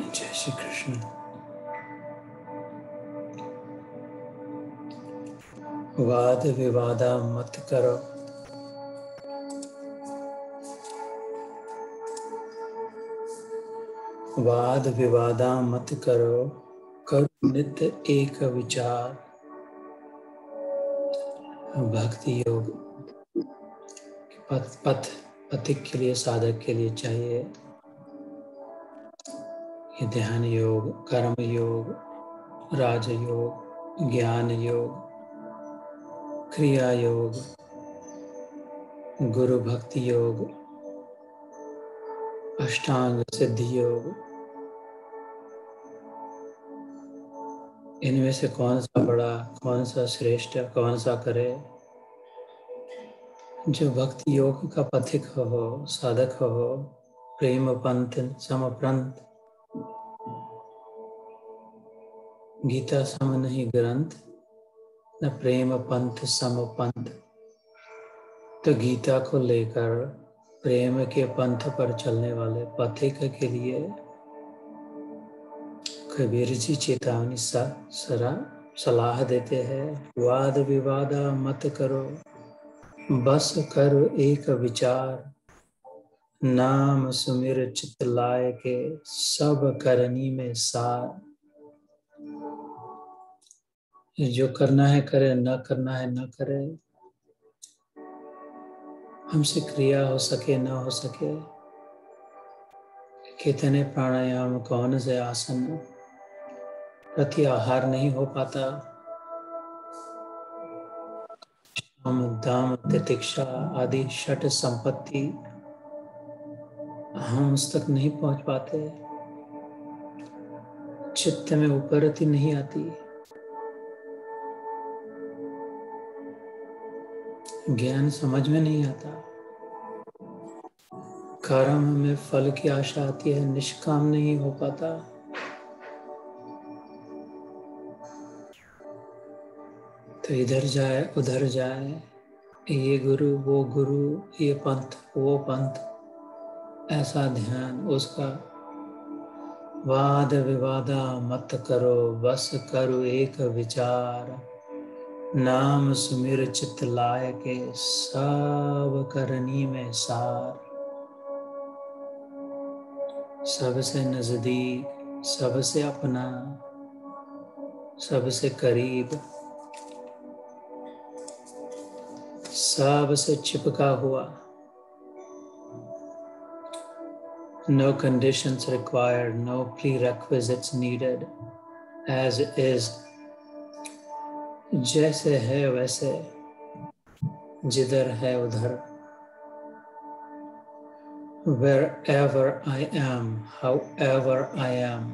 जय श्री कृष्ण। वाद विवादा मत करो, वाद विवादा मत करो, करो नित्य एक विचार। भक्ति योग पथिक के लिए, साधक के लिए चाहिए ये ध्यान योग, कर्म योग, राज योग, ज्ञान योग, क्रिया योग, गुरु भक्ति योग, अष्टांग सिद्धि योग। इनमें से कौन सा बड़ा, कौन सा श्रेष्ठ, कौन सा करे? जो भक्ति योग का पथिक हो, साधक हो, प्रेम पंथ समप्रंथ, गीता सम नहीं ग्रंथ, न प्रेम पंथ सम पंथ। तो गीता को लेकर प्रेम के पंथ पर चलने वाले पथिक के लिए कबीर जी चेतावनी सलाह देते हैं। वाद विवाद मत करो, बस करो एक विचार। नाम सुमिर चित लाय के, सब करनी में सार। जो करना है करे, न करना है न करे। हमसे क्रिया हो सके न हो सके, कितने प्राणायाम, कौन से आसन, प्रति आहार नहीं हो पाता। हम दाम तितिक्षा आदि षट संपत्ति हम उस तक नहीं पहुंच पाते। चित्त में उपरति नहीं आती, ज्ञान समझ में नहीं आता। कर्म में फल की आशा आती है, निष्काम नहीं हो पाता। तो इधर जाए उधर जाए, ये गुरु वो गुरु, ये पंथ वो पंथ, ऐसा ध्यान उसका। वाद विवादा मत करो, बस करो एक विचार। नाम सुमिर चित लाय के, सब करनी में सार। सबसे नजदीक, सबसे अपना, सबसे करीब, सबसे चिपका हुआ। No conditions required, no prerequisites needed, as is, जैसे है वैसे, जिधर है उधर। Wherever I am, however I am,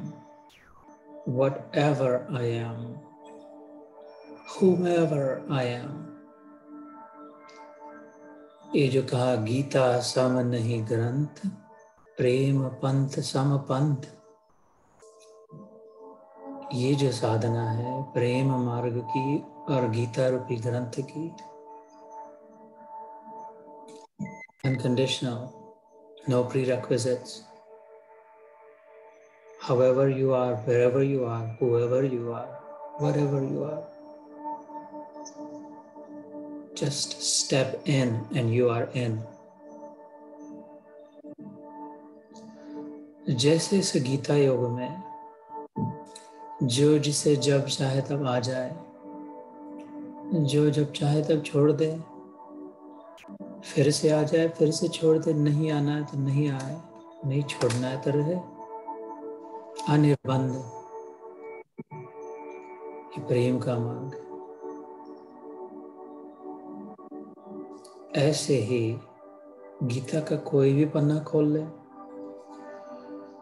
whatever I am, whomever I am। ये जो कहा गीता सम नहीं ग्रंथ, प्रेम पंथ सम पंथ। ये जो साधना है प्रेम मार्ग की और गीता रूपी ग्रंथ की, unconditional, no prerequisites, however you are, wherever you are, whoever you are, whatever you are, just step in and you are in। जैसे इस गीता योग में जो जिसे जब चाहे तब आ जाए, जो जब चाहे तब छोड़ दे, फिर से आ जाए फिर से छोड़ दे, नहीं आना है तो नहीं आए, नहीं छोड़ना है तो रहे, अनिर्बंध। ये प्रेम का मार्ग। ऐसे ही गीता का कोई भी पन्ना खोल ले,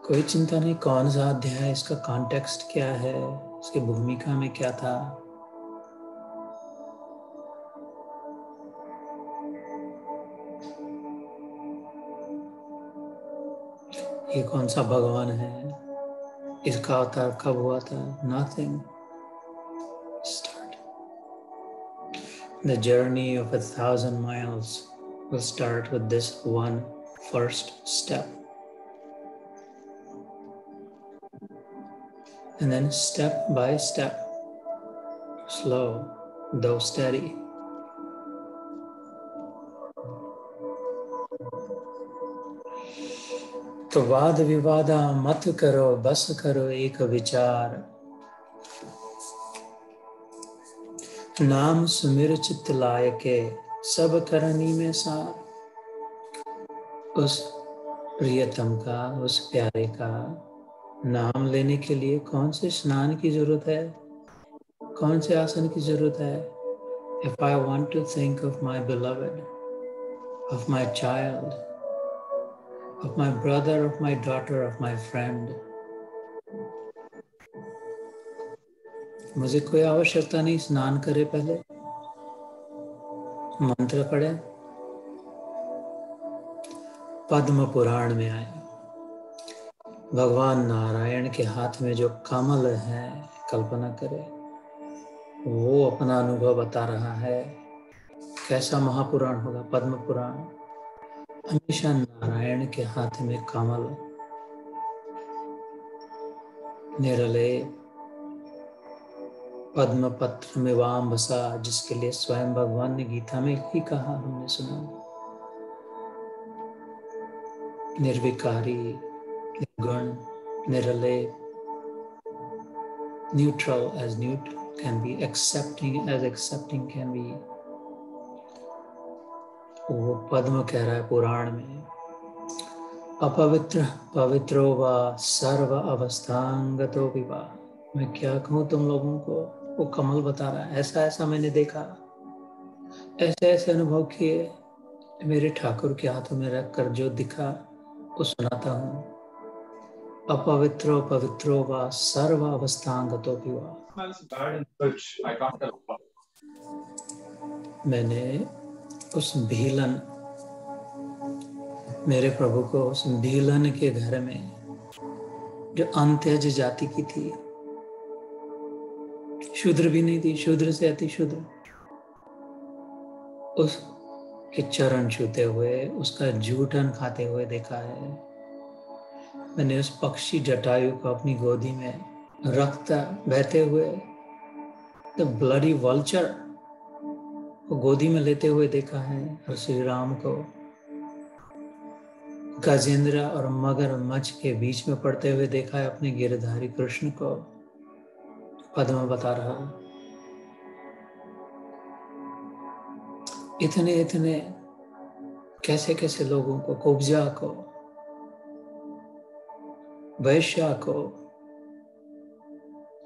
कोई चिंता नहीं कौन सा अध्याय, इसका कॉन्टेक्स्ट क्या है, इसकी भूमिका में क्या था। ये कौन सा भगवान है, इसका अवतार कब हुआ था, nothing. The journey of 1,000 miles will start with this one first step. And then step by step, slow, though steady. तो वाद विवादा मत करो, बस करो एक विचार। नाम सुमिर चित्त लायके, सब करनी में सार। उस प्रियतम का, उस प्यारे का नाम लेने के लिए कौन से स्नान की जरूरत है, कौन से आसन की जरूरत है? If I want to think of my beloved, of my child, of my brother, of my daughter, of my friend, मुझे कोई आवश्यकता नहीं स्नान करे, पहले मंत्र पढ़े, पद्म पुराण में आए। भगवान नारायण के हाथ में जो कमल है, कल्पना करे, वो अपना अनुभव बता रहा है। कैसा महापुराण होगा पद्म पुराण। हमेशा नारायण के हाथ में कमल, निरलेप, पद्म पत्र में वामभसा, जिसके लिए स्वयं भगवान ने गीता में ही कहा, हमने सुना। निर्विकारी, निर्गुण, निर्लेप, neutral as neutral can be, accepting as accepting can be। वो पद्म कह रहा है पुराण में, अपवित्र पवित्रो वा सर्व अवस्थांगतो विवा। मैं क्या कहूँ तुम लोगों को, वो कमल बता रहा है। ऐसा ऐसा मैंने देखा, ऐसे ऐसे अनुभव किए, मेरे ठाकुर के हाथों में रखकर जो दिखा वो सुनाता हूँ। अपवित्रो पवित्रो वा सर्व अवस्थांगतो विवा। मैंने उस भीलन, मेरे प्रभु को उस भीलन के घर में, जो अंत्यज जाति की थी, शूद्र भी नहीं थी, शूद्र से अति शूद्र, उसके चरण छूते हुए, उसका जूठन खाते हुए देखा है। मैंने उस पक्षी जटायु को अपनी गोदी में रक्त बहते हुए, द ब्लडी वल्चर को गोदी में लेते हुए देखा है। और श्री राम को गजेंद्र और मगरमच्छ के बीच में पड़ते हुए देखा है। अपने गिरधारी कृष्ण को पद्म बता रहा। इतने इतने कैसे कैसे लोगों को, कुब्जा को, वैश्या को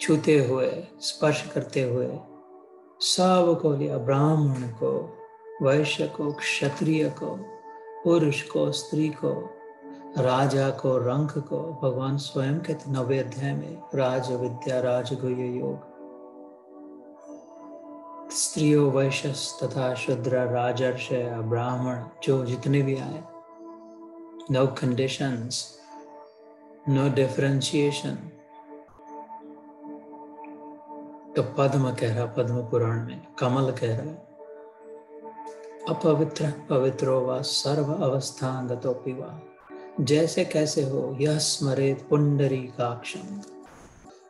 छूते हुए, स्पर्श करते हुए, सब को लिया। ब्राह्मण को, वैश्य को, क्षत्रिय को, पुरुष को, स्त्री को, राजा को, रंक को। भगवान स्वयं कहते 9वें अध्याय में, राज विद्या राजगुह्य योग, स्त्रियों, वैश्य तथा शूद्र, राजर्ष, ब्राह्मण, जो जितने भी आए, नो कंडीशंस, नो डिफरेंशिएशन। तो पद्म कह रहा, पद्म पुराण में कमल कह रहा है, अपवित्र पवित्रो वा सर्व अवस्थांगतोपि वा। जैसे कैसे हो, यह स्मरेत पुंडरीकाक्षं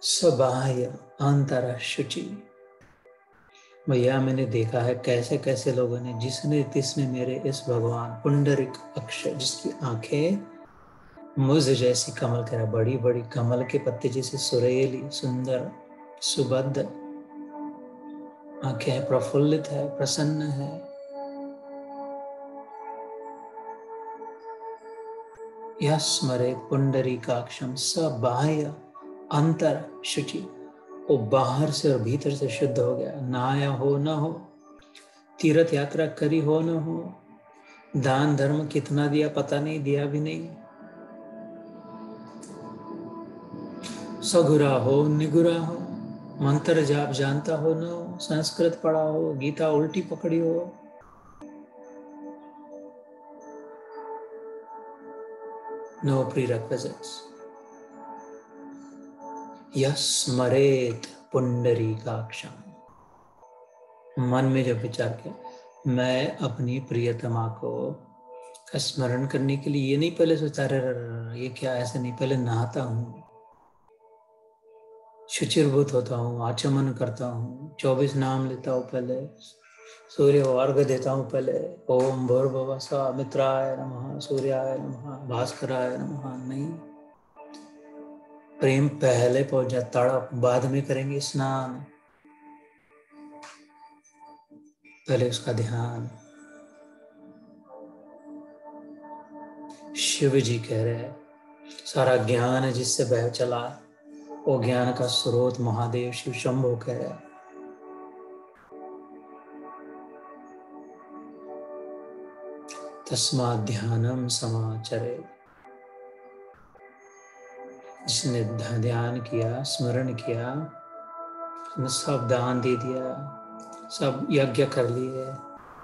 सबाह्य अंतर शुचि। भैया मैंने देखा है कैसे कैसे लोगों ने, जिसने तिसने मेरे इस भगवान पुंडरीक अक्षय, जिसकी आंखें मुझ जैसी, कमल कह रहा, बड़ी बड़ी कमल के पत्ते जैसे सुरेली, सुंदर, सुबद्ध आंखें, प्रफुल्लित है, प्रसन्न है। यह स्मरेत पुंडरीकाक्षं सबाह्य अंतर शुचि। वो बाहर से और भीतर से शुद्ध हो गया। नहाया हो न हो, तीर्थ यात्रा करी हो न हो, दान धर्म कितना दिया पता नहीं, दिया भी नहीं, सगुरा हो निगुरा हो, मंत्र जाप जानता हो न हो, संस्कृत पढ़ा हो, गीता उल्टी पकड़ी हो, नो प्रीरेक्विजिट्स। यह स्मरेत पुंडरीकाक्षं, मन में जब विचार किया मैं अपनी प्रियतमा को स्मरण करने के लिए ये नहीं पहले सोचा रहे ये क्या, ऐसा नहीं, पहले नहाता हूँ, शुचिर्भूत होता हूँ, आचमन करता हूँ, 24 नाम लेता हूँ, पहले सूर्य को अर्घ देता हूँ, पहले ओम भूर्भुवः स्वः मित्राय नमः सूर्याय नमः भास्कराय नमः। नहीं, प्रेम पहले पहुंच जाए, तड़प बाद में करेंगे स्नान, पहले उसका ध्यान। शिव जी कह रहे हैं सारा ज्ञान जिससे बह चला वो ज्ञान का स्रोत महादेव शिव शंभु कह रहे हैं। तस्मात् ध्यानम समाचरे, जिसने ध्यान किया, स्मरण किया, उसने सब दान दे दिया, सब यज्ञ कर लिए,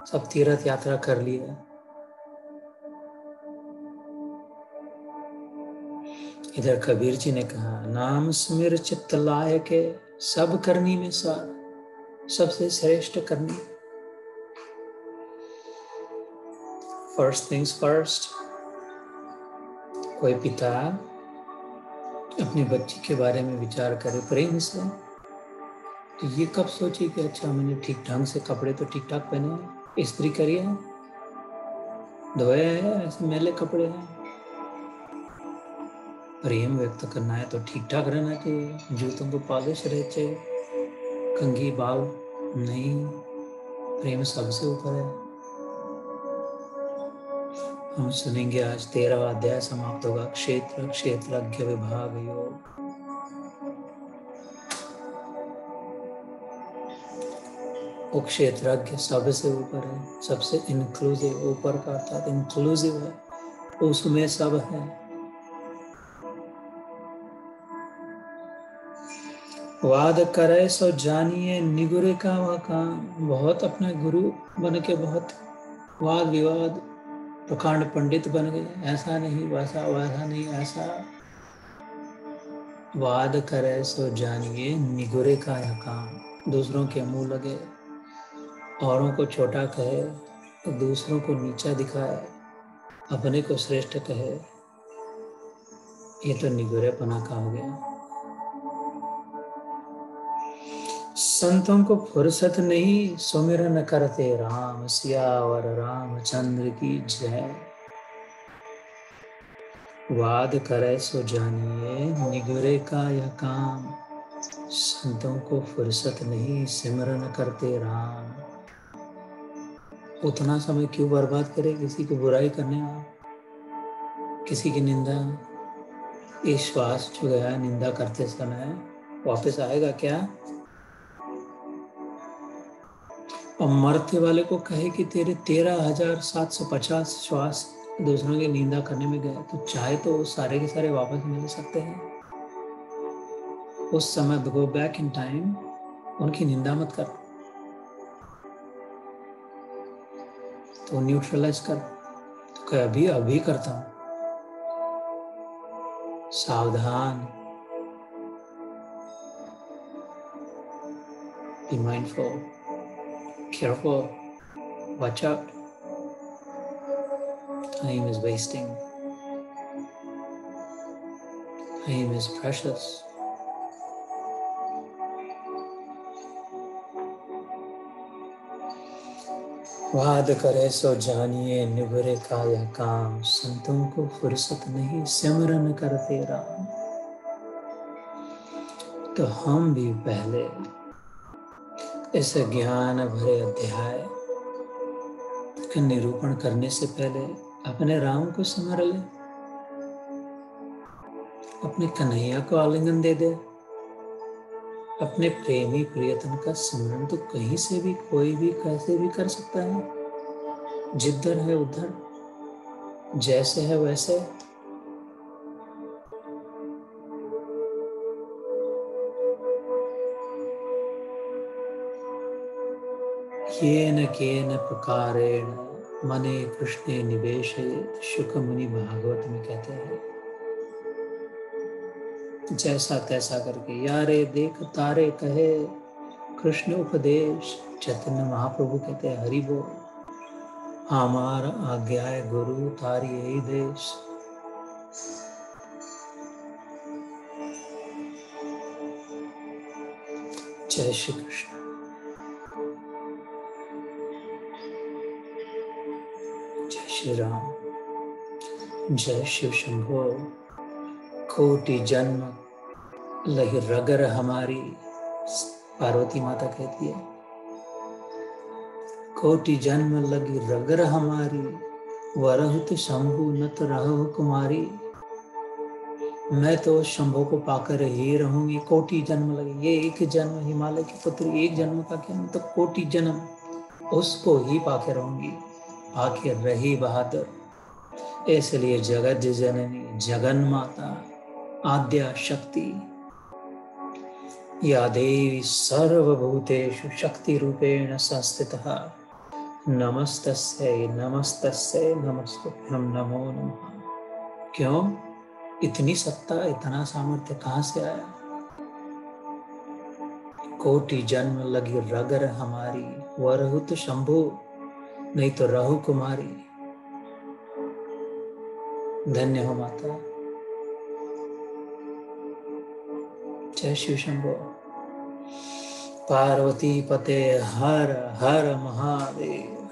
सब तीर्थ यात्रा कर लिए। इधर कबीर जी ने कहा नाम स्मिर चित्त लाय के, सब करनी में सार, सबसे श्रेष्ठ करनी। First things first. कोई पिता अपनी बच्ची के बारे में विचार करे प्रेम से, तो ये कब सोचे कि अच्छा मैंने ठीक ढंग से कपड़े तो ठीक ठाक पहने हैं, इस्त्री करी है, धोए हैं, ऐसे मैले कपड़े हैं। प्रेम व्यक्त करना है तो ठीक ठाक रहना चाहिए, जूतों को पॉलिश रहे चाहिए, कंघी बाल नहीं, प्रेम सबसे ऊपर है। हम सुनेंगे आज 13वां अध्याय समाप्त होगा, क्षेत्र क्षेत्रज्ञ विभाग योग। वो क्षेत्रज्ञ सबसे ऊपर है, सबसे इंक्लूसिव, ऊपर का अर्थात इंक्लूसिव है, उसमें सब है। वाद करे सो जानिए निगुरे का वह काम। बहुत अपने गुरु बन के बहुत वाद विवाद प्रकांड पंडित बन गए, ऐसा नहीं वैसा, वैसा नहीं ऐसा। वाद करे सो जानिए निगुरे का यह काम। दूसरों के मुंह लगे, औरों को छोटा कहे, तो दूसरों को नीचा दिखाए, अपने को श्रेष्ठ कहे, ये तो निगुरेपना का हो गया। संतों को फुर्सत नहीं सुमिरन करते राम, सियावर रामचंद्र की जय। वाद करे सो जानिए निगुरे का यह काम, संतों को फुर्सत नहीं सिमरन करते राम। उतना समय क्यों बर्बाद करे किसी को बुराई करने में, किसी की निंदा। ये श्वास जो गया निंदा करते समय वापस आएगा क्या? और मरते वाले को कहे कि तेरे 13,750 श्वास दूसरों की निंदा करने में गए, तो चाहे तो सारे के सारे वापस मिल सकते हैं। उस समय गो बैक इन टाइम, उनकी निंदा मत कर, तो न्यूट्रलाइज कर। तो कह अभी अभी करता हूं, सावधान, be mindful, careful, watch out, time is wasting, time is precious. वाद करे सो जानिए निगुरे का यह काम, संतों को फुर्सत नहीं सिमरन करते राम। तो हम भी पहले इस ज्ञान भरे अध्याय का निरूपण करने से पहले अपने राम को स्मर ले, अपने कन्हैया को आलिंगन दे दे। अपने प्रेमी प्रियतम का स्मरण तो कहीं से भी कोई भी कैसे भी कर सकता है, जिधर है उधर, जैसे है वैसे। येन केन प्रकारेण मने कृष्णे निवेशयेत्, शुक मुनि भागवत में कहते हैं। जैसा तैसा करके, यारे देख तारे कहे, कृष्ण उपदेश। चैतन्य महाप्रभु कहते हैं हरि बोल, हमारा आज्ञा है गुरु तारी यही देश। जय श्री कृष्ण। जय श्री राम। जय शिव शंभो। कोटि जन्म लही रगर हमारी, पार्वती माता कहती है, कोटि जन्म लगी रगर हमारी, वरहुत शंभु न तो रहो कुमारी। मैं तो शंभु को पाकर ही रहूंगी, कोटि जन्म लगे। ये एक जन्म हिमालय की पुत्री, एक जन्म का क्या मतलब, कोटि जन्म उसको ही पाके रहूंगी, पाके रही बहादुर। इसलिए जगत जननी जगन माता आद्या शक्ति, या देवी सर्वभूतेषु शक्ति रूपेण संस्थितः, नमस्तस्यै नमस्तस्यै नमस्तुभ्यं नमो नमः। क्यों? इतनी सत्ता, इतना सामर्थ्य कहाँ से आया? कोटि जन्म लगी रगर हमारी, वरहुत शंभु नहीं तो रहु कुमारी। धन्य हो माता। जय शिव शंभो। पार्वती पते हर हर महादेव।